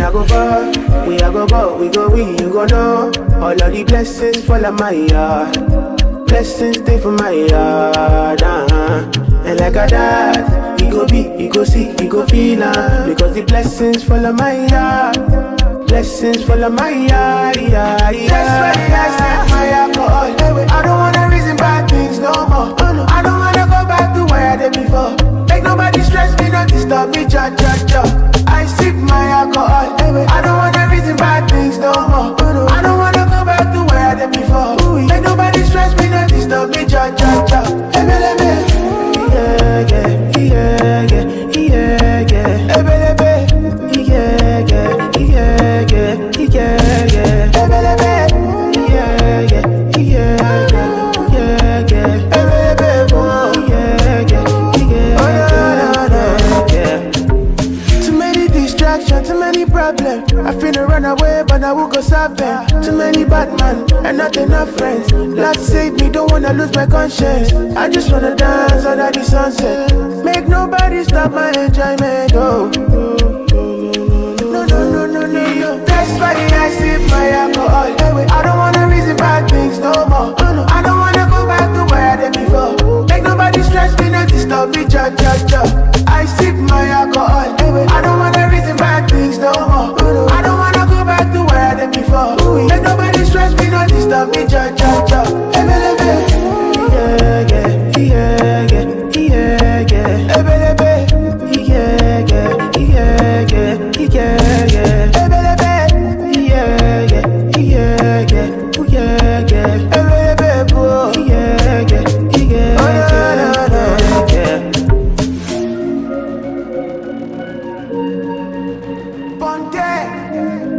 I go far, we I go go, we go we, you go know. All of the blessings fall on my yard. Blessings stay for my yard, And like a dad, he go be, he go see, he go feel, because the blessings fall on my yard. Blessings fall on my yard, That's why I sip my alcohol. I don't wanna reason bad things no more. I don't wanna go back to where I did before. Make nobody stress me, not disturb me, I sip my alcohol. I don't wanna reason bad things no more. I don't wanna go back to where I did before. Make nobody stress me, not disturb me, Too many problems, I finna run away, but I will go solve them. Too many bad men, and not enough friends. Lord save me, don't wanna lose my conscience. I just wanna dance under the sunset. Make nobody stop my enjoyment, oh. No. That's why I sip my alcohol. I don't wanna reason bad things no more. I don't wanna go back to where I did before. Make nobody stress me, not disturb me, I sip my alcohol. I don't wanna reason bad things no more. I don't wanna go back to where I did before. Make nobody stress me, not disturb me, Ponte.